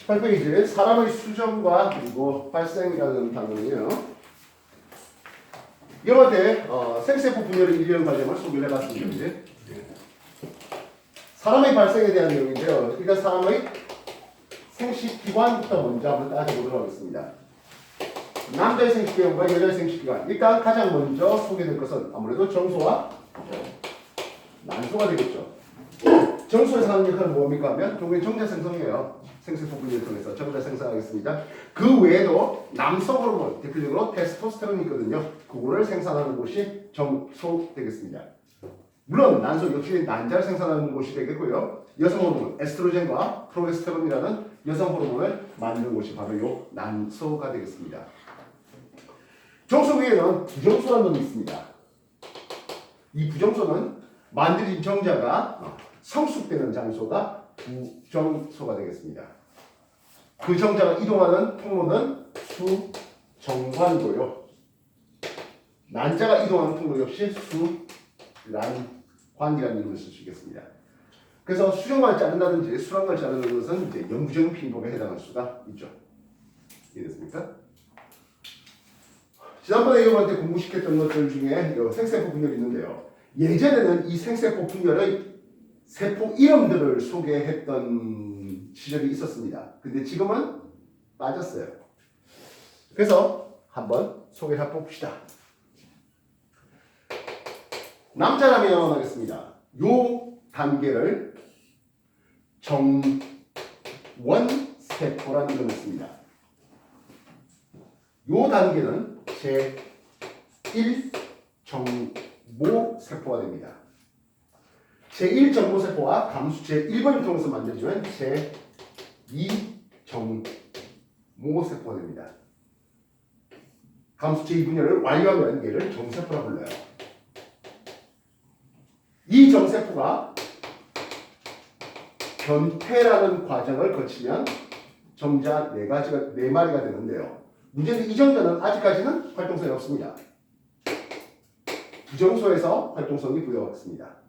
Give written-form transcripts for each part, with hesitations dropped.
18페이지 사람의 수정과 그리고 발생이라는 단어는요. 이와 때 생세포 분열의 일련 과정을 소개를 해봤습니다. 이제. 사람의 발생에 대한 내용인데요. 일단 사람의 생식기관부터 먼저 한번 따져보도록 하겠습니다. 남자의 생식기관과 여자의 생식기관. 일단 가장 먼저 소개될 것은 아무래도 정소와 난소가 되겠죠. 정소에서 하는 역할은 뭡니까 하면 결국엔 정자 생성이에요. 생세포 분열을 통해서 정자 생성하겠습니다. 그 외에도 남성 호르몬, 대표적으로 테스토스테론이 있거든요. 그거를 생산하는 곳이 정소 되겠습니다. 물론 난소 역시 난자를 생산하는 곳이 되겠고요. 여성 호르몬, 에스트로겐과 프로게스테론이라는 여성 호르몬을 만드는 곳이 바로 요 난소가 되겠습니다. 정소 위에는 부정소라는 놈이 있습니다. 이 부정소는 만들어진 정자가 성숙되는 장소가 부정소가 되겠습니다. 그 정자가 이동하는 통로는 수정관도요. 난자가 이동하는 통로 역시 수란관이라는 이름을 쓸 수 있겠습니다. 그래서 수정관을 자른다든지 수란관을 자르는 것은 이제 영구적인 빈복에 해당할 수가 있죠. 이해됐습니까? 지난번에 여러분한테 공부시켰던 것들 중에 생세포 분열이 있는데요. 예전에는 이 생세포 분열의 세포 이름들을 소개했던 시절이 있었습니다. 근데 지금은 빠졌어요. 그래서 한번 소개를 해봅시다. 남자라면 하겠습니다. 요 단계를 정원세포라는 이름을 씁니다. 요 단계는 제1정모세포가 됩니다. 제1정모세포와 감수 제1번을 통해서 만들어지면 제2정모세포가 됩니다. 감수 제2분열을 완료하면 얘를 정세포라 불러요. 이 정세포가 변태라는 과정을 거치면 정자 4마리가 되는데요. 문제는 이 정자는 아직까지는 활동성이 없습니다. 부정소에서 활동성이 부여했습니다.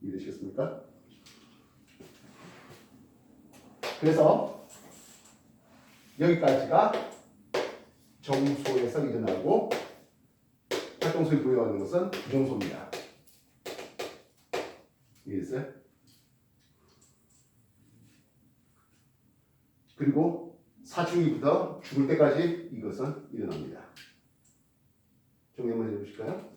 이해되시겠습니까? 그래서 여기까지가 정소에서 일어나고 활동성이 부여하는 것은 부정소입니다. 이해됐어요? 그리고 사춘기부터 죽을 때까지 이것은 일어납니다. 정리 한번 해보실까요?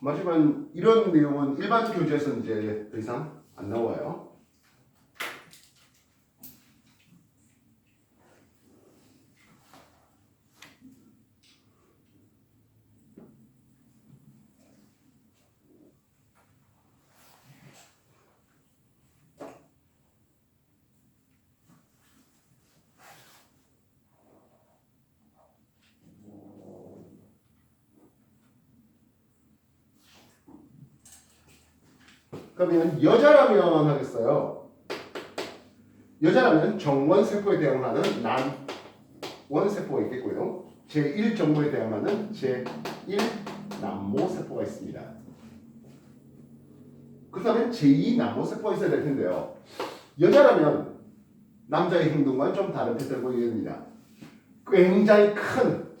하지만 이런 내용은 일반 교재에서 이제 더 이상 안 나와요. 그러면 여자라면 하겠어요. 여자라면 정원세포에 대응하는 난원세포가 있겠고요. 제1정모에 대응하는 제1남모세포가 있습니다. 그렇다면 제2남모세포가 있어야 될 텐데요. 여자라면 남자의 행동과는 좀 다른 패턴을 보이게 됩니다. 굉장히 큰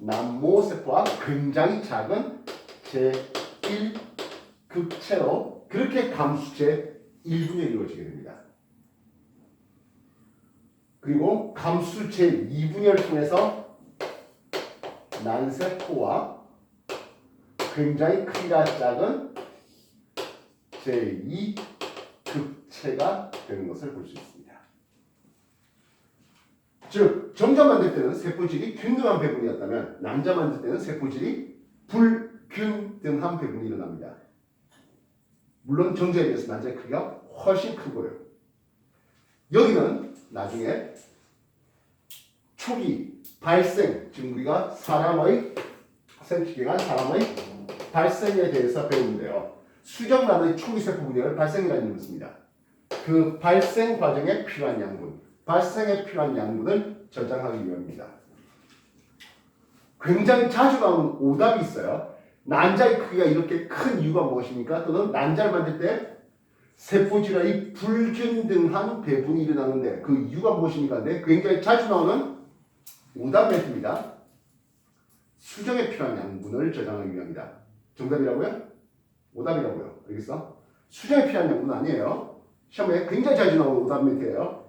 제2남모세포와 굉장히 작은 제1 극체로 그렇게 감수체 1분열이 이루어지게 됩니다. 그리고 감수체 2분열을 통해서 난세포와 굉장히 크기가 작은 제2 극체가 되는 것을 볼 수 있습니다. 즉 정자 만들 때는 세포질이 균등한 배분이었다면 난자 만들 때는 세포질이 불균등한 배분이 일어납니다. 물론 정자에 비해서 난자의 크기가 훨씬 크고요. 여기는 나중에 초기 발생, 지금 우리가 사람의 생식기관 사람의 발생에 대해서 배우는데요. 수정란의 초기 세포 분열을 발생이라는 이름을 씁니다. 그 발생 과정에 필요한 양분, 발생에 필요한 양분을 저장하기 위함입니다. 굉장히 자주 나오는 오답이 있어요. 난자의 크기가 이렇게 큰 이유가 무엇입니까? 또는 난자를 만들 때 세포질의 불균등한 배분이 일어나는데 그 이유가 무엇입니까? 근데 굉장히 자주 나오는 오답 멘트입니다. 수정에 필요한 양분을 저장하기 위함이다. 정답이라고요? 오답이라고요. 알겠어? 수정에 필요한 양분은 아니에요. 시험에 굉장히 자주 나오는 오답 멘트예요.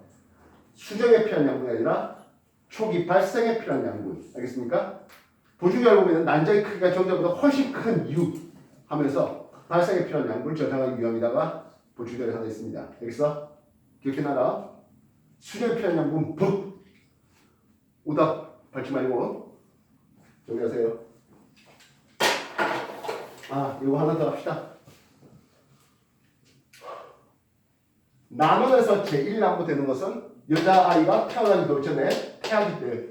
수정에 필요한 양분이 아니라 초기 발생에 필요한 양분. 알겠습니까? 보충 알고 보면 난자의 크기가 정자보다 훨씬 큰 이유 하면서 발생에 필요한 양분을 저장하기 위함이다가 보충자를 하나 있습니다. 알겠어? 기억해놔라. 수정에 필요한 양분 북. 오답 밟지 말고 정리하세요. 이거 하나 더 합시다. 난원에서 제1난무 되는 것은 여자아이가 태어나기도 전에 태아기 때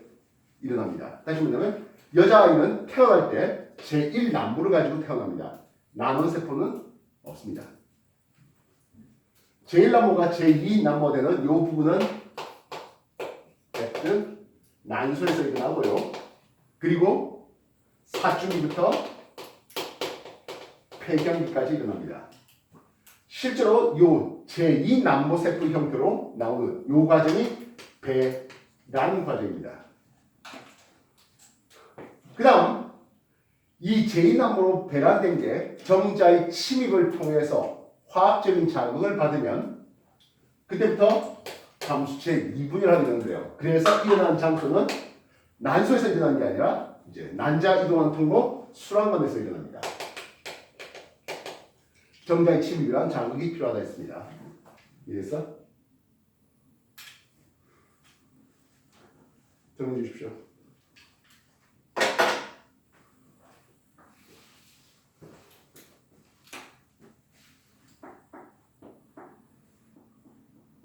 일어납니다. 다시 말하면 여자아이는 태어날 때 제1난무를 가지고 태어납니다. 난원세포는 없습니다. 제1난무가 제2난무가 되는 이 부분은 난소에서 일어나고요. 그리고 사춘기부터 폐경기까지 일어납니다. 실제로 요 제2난무 세포 형태로 나오는 요 과정이 배란 과정입니다. 그 다음 이 제2난무로 배란된 게 정자의 침입을 통해서 화학적인 자극을 받으면 그때부터 감수체 2분열 하게 되는데요. 그래서 일어나는 장소는 난소에서 일어나는 게 아니라 이제 난자 이동하는 통로 수란관에서 일어납니다. 정자의 침입이란 자극이 필요하다 했습니다. 이래서 정리해 주십시오.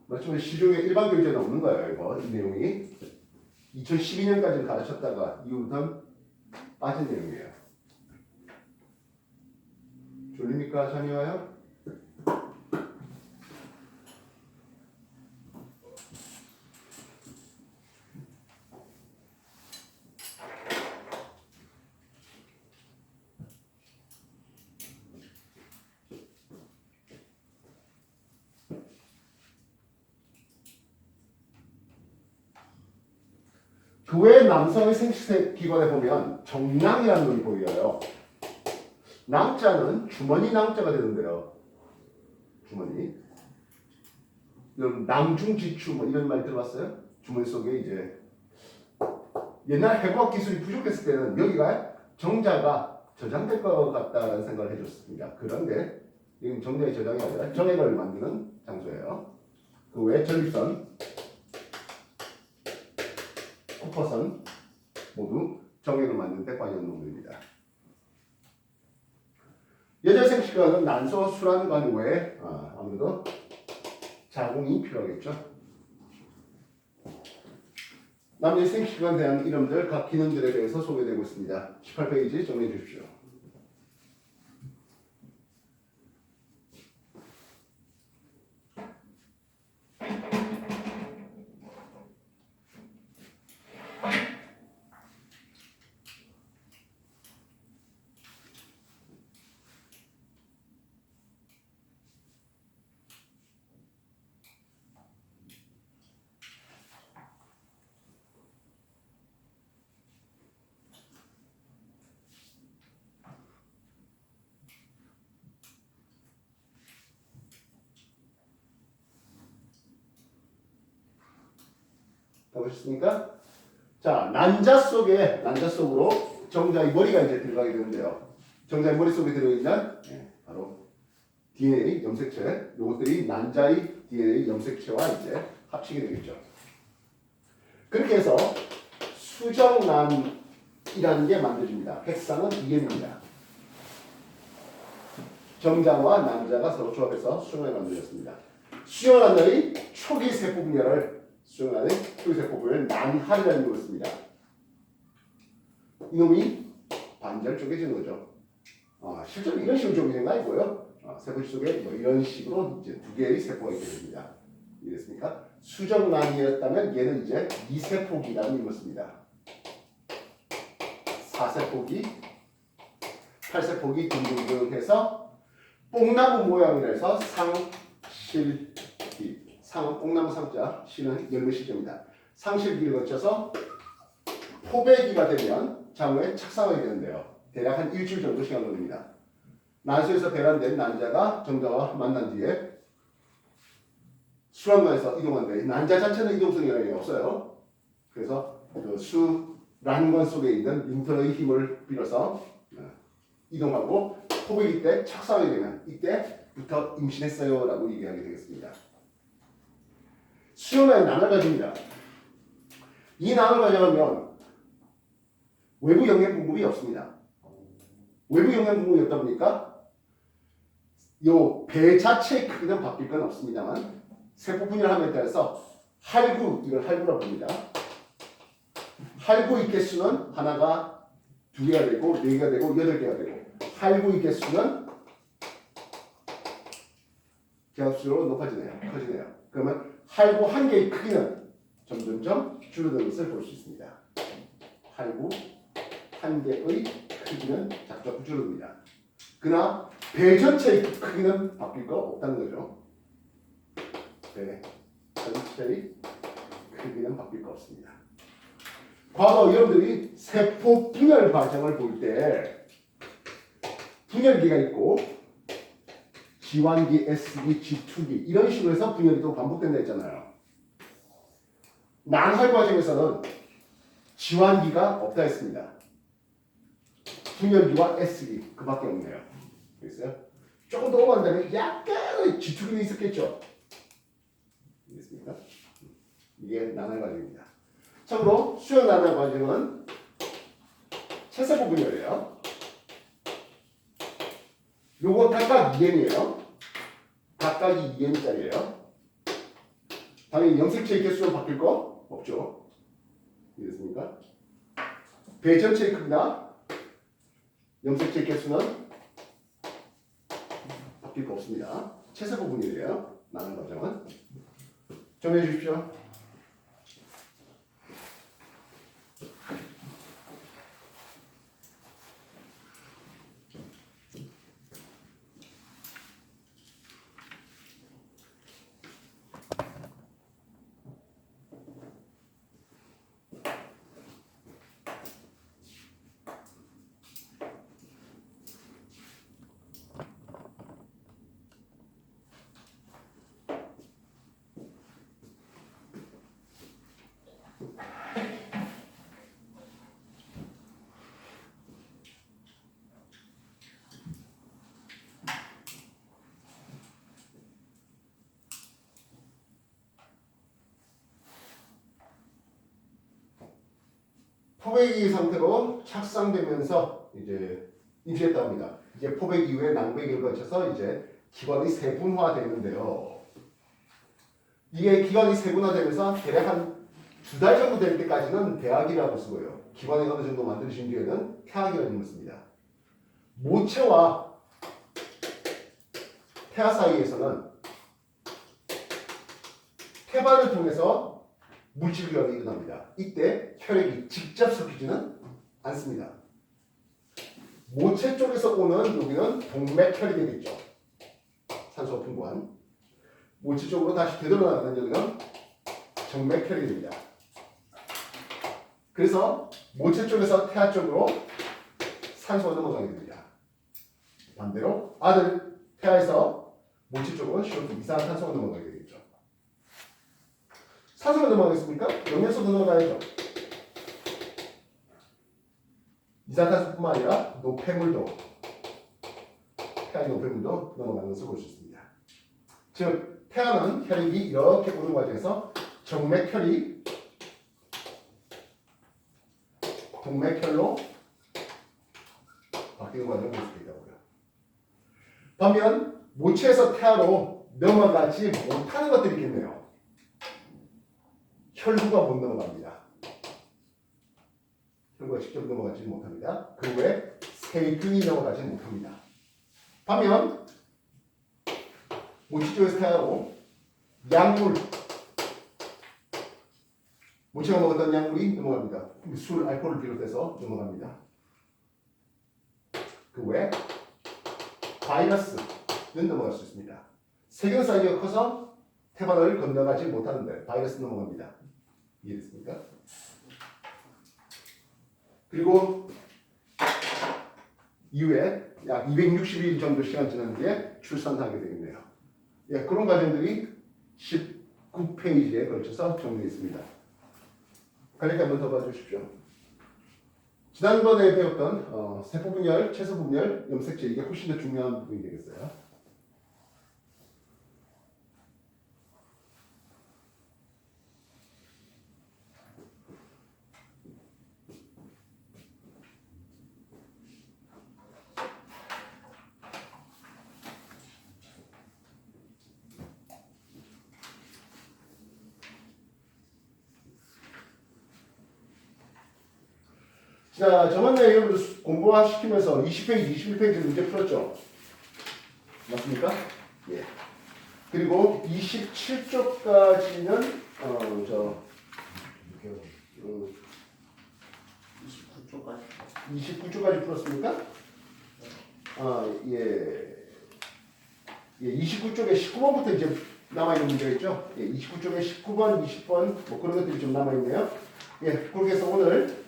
마침내 시중에 일반 교재는 없는 거예요. 이거 이 내용이 2012년까지 가르쳤다가 이후부터는 빠진 내용이에요. 졸립니까? 잠이 와요? 그 외 남성의 생식기관에 보면 정낭이라는 놈이 보여요. 낭자는 주머니 낭자가 되는데요. 주머니. 여러분 낭중지추 뭐 이런 말 들어봤어요? 주머니 속에 이제 옛날 해부학 기술이 부족했을 때는 여기가 정자가 저장될 것 같다라는 생각을 해줬습니다. 그런데 이건 정자의 저장이 아니라 정액을 만드는 장소예요. 그 외에 전립선, 코퍼선 모두 정액을 만드는 데 관여하는 놈들입니다. 여자 생식기관은 난소, 수란관 외에 아무래도 자궁이 필요하겠죠. 남녀 생식기관에 대한 이름들, 각 기능들에 대해서 소개되고 있습니다. 18페이지 정리해 주십시오. 다 보셨습니까? 자, 난자 속으로 정자의 머리가 이제 들어가게 되는데요. 정자의 머리 속에 들어있는 바로 DNA 염색체, 요것들이 난자의 DNA 염색체와 이제 합치게 되겠죠. 그렇게 해서 수정란이라는 게 만들어집니다. 핵상은 이엠입니다. 정자와 난자가 서로 조합해서 수정란이 만들어졌습니다. 수정란의 초기 세포 분열을 난할이라는 이름으로 씁니다. 이놈이 반절 쪼개지는 거죠. 실제로 이런 식으로 쪼개지는 거 아니고요. 세포 속에 뭐 이런 식으로 이제 두 개의 세포가 있게 됩니다. 이해됐습니까? 수정란이었다면 얘는 이제 미세포기라는 이름을 씁니다. 4세포기, 8세포기 등등등 해서 뽕나무 모양이라 해서 상실기. 상은 뽕나무 상자, 실은 열매 실자입니다. 상실기를 거쳐서 포배기가 되면 장후에 착상하게 되는데요. 대략 한 일주일 정도 시간 걸립니다. 난소에서 배란된 난자가 정자와 만난 뒤에 수란관에서 이동하는데 난자 자체는 이동성이 없어요. 그래서 그 수란관 속에 있는 림프의 힘을 빌어서 이동하고 포배기 때 착상하게 되면 이때부터 임신했어요 라고 얘기하게 되겠습니다. 수연의 난을 가집니다. 이 난을 가져가면 외부 영양 공급이 없습니다. 외부 영양 공급이 없다 보니까 요 배 자체의 크기는 바뀔 건 없습니다만 세포 분열함에 따라서 할구, 이걸 할구라고 합니다. 할구의 개수는 하나가 2개가 되고 4개가 되고 8개가 되고 할구의 개수는 개수로 높아지네요. 커지네요. 그러면 할구 한 개의 크기는 점점점 줄어드는 것을 볼 수 있습니다. 할구 한 개의 크기는 작작 줄어듭니다. 그러나 배 전체의 크기는 바뀔 거 없다는 거죠. 배 전체의 크기는 바뀔 거 없습니다. 과거 여러분들이 세포 분열 과정을 볼 때 분열기가 있고 G1기, S기, G2기 이런 식으로 해서 분열이 또 반복된다 했잖아요. 난할 과정에서는 G1기가 없다 했습니다. 분열기와 S기 그밖에 없네요. 그랬어요? 조금 더 오간다면 약간의 G2기는 있었겠죠. 알겠습니까? 이게 난할 과정입니다. 참고로 수연 난할 과정은 체세포 분열이에요. 요거 각각 2N이에요. 각각이 2N짜리예요. 당연히 염색체의 개수는 바뀔 거 없죠. 이해됐습니까? 배 전체의 크기나 염색체의 개수는 바뀔 거 없습니다. 체세포 분열이에요. 나는 과정은. 정리해 주십시오. 포배기 상태로 착상되면서 이제 임신했다고 합니다. 이제 포배기 이후에 낭배기를 거쳐서 이제 기관이 세분화되는데요. 이게 기관이 세분화되면서 대략 한 2달 정도 될 때까지는 대학이라고 쓰고요. 기관이 어느 정도 만들어진 뒤에는 태학이라는 이름을 씁니다. 모체와 태아 사이에서는 태반을 통해서 물질 교환이 일어납니다. 이때 혈액이 직접 섞이지는 않습니다. 모체 쪽에서 오는 여기는 동맥혈이 되겠죠. 산소 풍부한. 모체 쪽으로 다시 되돌아나가는 여기는 정맥혈이 됩니다. 그래서 모체 쪽에서 태아 쪽으로 산소가 넘어가게 됩니다. 반대로 아들 태아에서 모체 쪽으로 이산화탄소가 넘어가게 되겠죠. 산소가 넘어가겠습니까? 영양소도 넘어가야죠. 이산화탄소뿐만 아니라 노폐물도 태아의 노폐물도 넘어가는 것을 볼 수 있습니다. 즉 태아는 혈액이 이렇게 오는 과정에서 정맥혈이 동맥혈로 바뀌는 과정을 볼 수 있다고요. 반면 모체에서 태아로 넘어가지 못하는 것들이 있겠네요. 혈구가 못 넘어갑니다. 혈구가 직접 넘어가지 못합니다. 그 외에 세균이 넘어가지 못합니다. 반면 모체 쪽에서 태아로 약물, 모체가 먹었던 약물이 넘어갑니다. 술, 알코올을 비롯해서 넘어갑니다. 그 외에 바이러스는 넘어갈 수 있습니다. 세균 사이즈가 커서 태반을 건너가지 못하는데 바이러스 넘어갑니다. 이해됐습니까? 그리고 이후에 약 260일 정도 시간 지난 뒤에 출산하게 되겠네요. 예, 그런 과정들이 19페이지에 걸쳐서 정리되어 있습니다. 간략히 한번 더 봐주십시오. 지난번에 배웠던 세포분열, 채소분열, 염색체 이게 훨씬 더 중요한 부분이 되겠어요. 자, 저번에 여러분들 공부시키면서 20페이지, 21페이지 문제 풀었죠? 맞습니까? 예. 그리고 27쪽까지는 29초까지. 29쪽까지 풀었습니까? 예. 예, 29쪽에 19번부터 이제 남아있는 문제가 있죠? 예, 29쪽에 19번, 20번, 뭐 그런 것들이 좀 남아있네요. 예, 그렇게 해서 오늘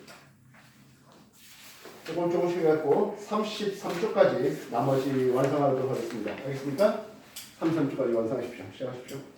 조금씩 해갖고 33쪽까지 나머지 완성하도록 하겠습니다. 알겠습니까? 33쪽까지 완성하십시오. 시작하십시오.